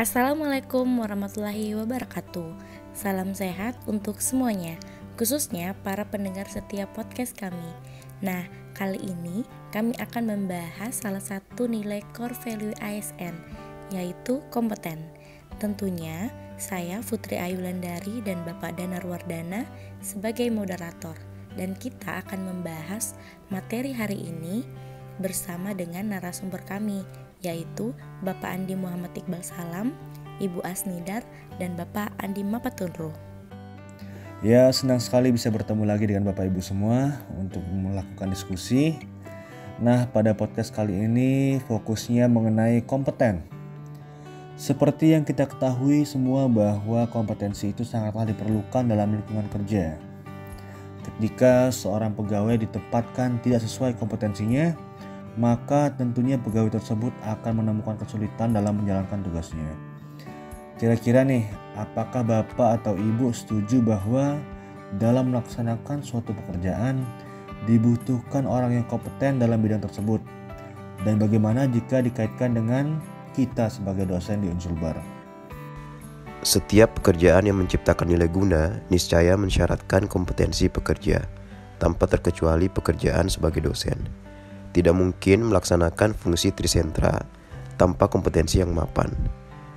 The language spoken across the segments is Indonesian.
Assalamualaikum warahmatullahi wabarakatuh. Salam sehat untuk semuanya, khususnya para pendengar setiap podcast kami. Nah, kali ini kami akan membahas salah satu nilai core value ASN, yaitu kompeten. Tentunya saya Putri Ayulandari dan Bapak Danar Wardana sebagai moderator. Dan kita akan membahas materi hari ini bersama dengan narasumber kami, yaitu Bapak Andi Muhammad Iqbal Salam, Ibu Asnidar, dan Bapak Andi Mapatunro. Ya, senang sekali bisa bertemu lagi dengan Bapak Ibu semua untuk melakukan diskusi. Nah, pada podcast kali ini fokusnya mengenai kompeten. Seperti yang kita ketahui semua bahwa kompetensi itu sangatlah diperlukan dalam lingkungan kerja. Ketika seorang pegawai ditempatkan tidak sesuai kompetensinya, maka tentunya pegawai tersebut akan menemukan kesulitan dalam menjalankan tugasnya. Kira-kira nih, apakah Bapak atau Ibu setuju bahwa dalam melaksanakan suatu pekerjaan dibutuhkan orang yang kompeten dalam bidang tersebut? Dan bagaimana jika dikaitkan dengan kita sebagai dosen di Unsulbar? Setiap pekerjaan yang menciptakan nilai guna niscaya mensyaratkan kompetensi pekerja, tanpa terkecuali pekerjaan sebagai dosen. Tidak mungkin melaksanakan fungsi trisentra tanpa kompetensi yang mapan.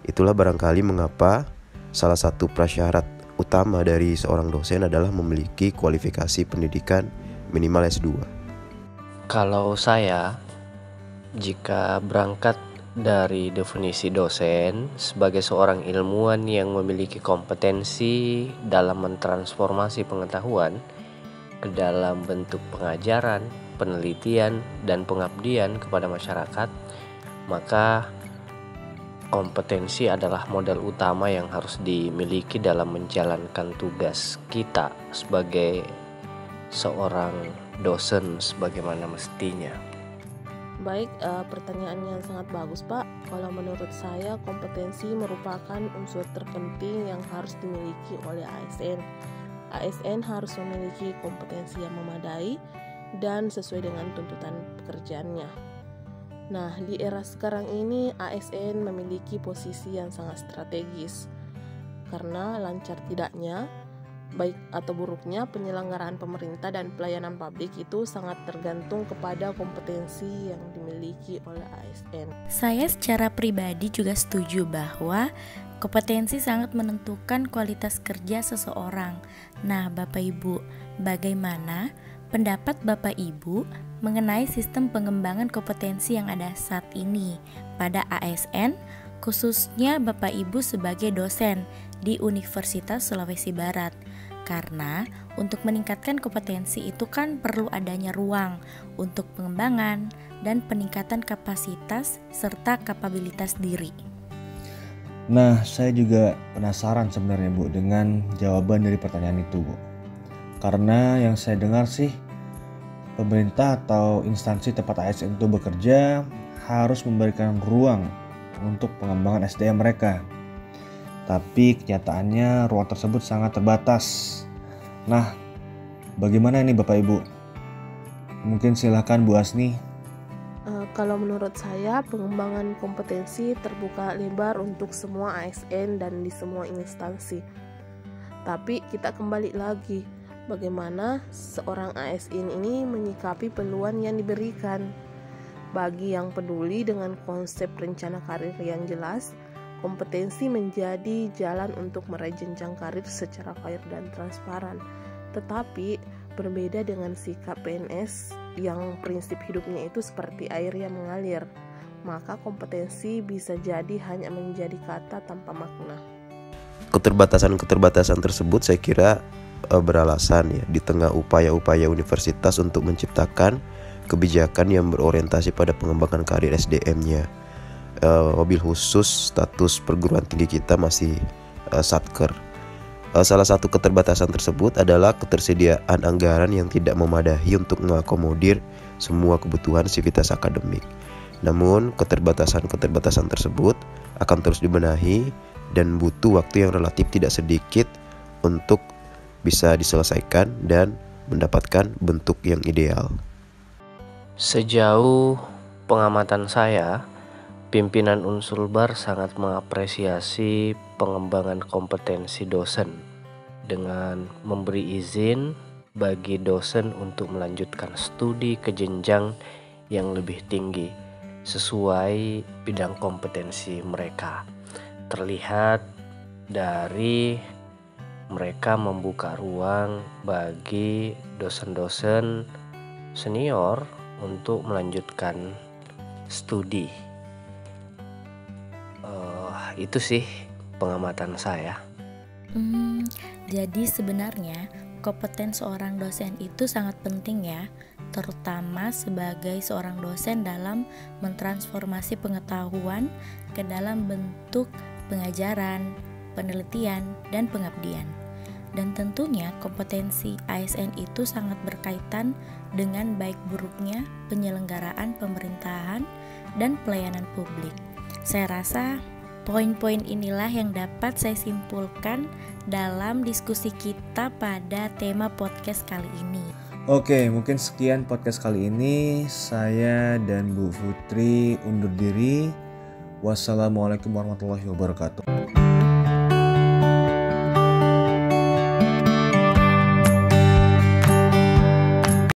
Itulah barangkali mengapa salah satu prasyarat utama dari seorang dosen adalah memiliki kualifikasi pendidikan minimal S2. Kalau saya, jika berangkat dari definisi dosen sebagai seorang ilmuwan yang memiliki kompetensi dalam mentransformasi pengetahuan ke dalam bentuk pengajaran, penelitian, dan pengabdian kepada masyarakat, maka kompetensi adalah modal utama yang harus dimiliki dalam menjalankan tugas kita sebagai seorang dosen sebagaimana mestinya. Baik, pertanyaan yang sangat bagus, Pak. Kalau menurut saya, kompetensi merupakan unsur terpenting yang harus dimiliki oleh ASN. ASN harus memiliki kompetensi yang memadai dan sesuai dengan tuntutan pekerjaannya. Nah, di era sekarang ini ASN memiliki posisi yang sangat strategis karena lancar tidaknya, baik atau buruknya penyelenggaraan pemerintah dan pelayanan publik itu sangat tergantung kepada kompetensi yang dimiliki oleh ASN. Saya secara pribadi juga setuju bahwa kompetensi sangat menentukan kualitas kerja seseorang. Nah, Bapak Ibu, bagaimana pendapat Bapak Ibu mengenai sistem pengembangan kompetensi yang ada saat ini pada ASN, khususnya Bapak Ibu sebagai dosen di Universitas Sulawesi Barat? Karena untuk meningkatkan kompetensi itu kan perlu adanya ruang untuk pengembangan dan peningkatan kapasitas serta kapabilitas diri. Nah, saya juga penasaran sebenarnya Bu dengan jawaban dari pertanyaan itu Bu. Karena yang saya dengar sih, pemerintah atau instansi tempat ASN itu bekerja harus memberikan ruang untuk pengembangan SDM mereka. Tapi kenyataannya ruang tersebut sangat terbatas. Nah, bagaimana ini Bapak Ibu? Mungkin silakan Bu Asni. Kalau menurut saya, pengembangan kompetensi terbuka lebar untuk semua ASN dan di semua instansi. Tapi kita kembali lagi, bagaimana seorang ASN ini menyikapi peluang yang diberikan. Bagi yang peduli dengan konsep rencana karir yang jelas, kompetensi menjadi jalan untuk meraih jenjang karir secara fair dan transparan. Tetapi berbeda dengan sikap PNS yang prinsip hidupnya itu seperti air yang mengalir, maka kompetensi bisa jadi hanya menjadi kata tanpa makna. Keterbatasan-keterbatasan tersebut saya kira beralasan ya di tengah upaya-upaya universitas untuk menciptakan kebijakan yang berorientasi pada pengembangan karir SDM-nya. Wabil khusus status perguruan tinggi kita masih satker. Salah satu keterbatasan tersebut adalah ketersediaan anggaran yang tidak memadai untuk mengakomodir semua kebutuhan sivitas akademik. Namun keterbatasan-keterbatasan tersebut akan terus dibenahi dan butuh waktu yang relatif tidak sedikit untuk bisa diselesaikan dan mendapatkan bentuk yang ideal. Sejauh pengamatan saya, Pimpinan Unsulbar sangat mengapresiasi pengembangan kompetensi dosen dengan memberi izin bagi dosen untuk melanjutkan studi ke jenjang yang lebih tinggi sesuai bidang kompetensi mereka. Terlihat dari mereka membuka ruang bagi dosen-dosen senior untuk melanjutkan studi. Itu sih pengamatan saya. Jadi sebenarnya kompetensi seorang dosen itu sangat penting ya, terutama sebagai seorang dosen dalam mentransformasi pengetahuan ke dalam bentuk pengajaran, penelitian, dan pengabdian. Dan tentunya kompetensi ASN itu sangat berkaitan dengan baik buruknya penyelenggaraan pemerintahan dan pelayanan publik. Saya rasa poin-poin inilah yang dapat saya simpulkan dalam diskusi kita pada tema podcast kali ini. Oke, mungkin sekian podcast kali ini. Saya dan Bu Putri undur diri. Wassalamualaikum warahmatullahi wabarakatuh.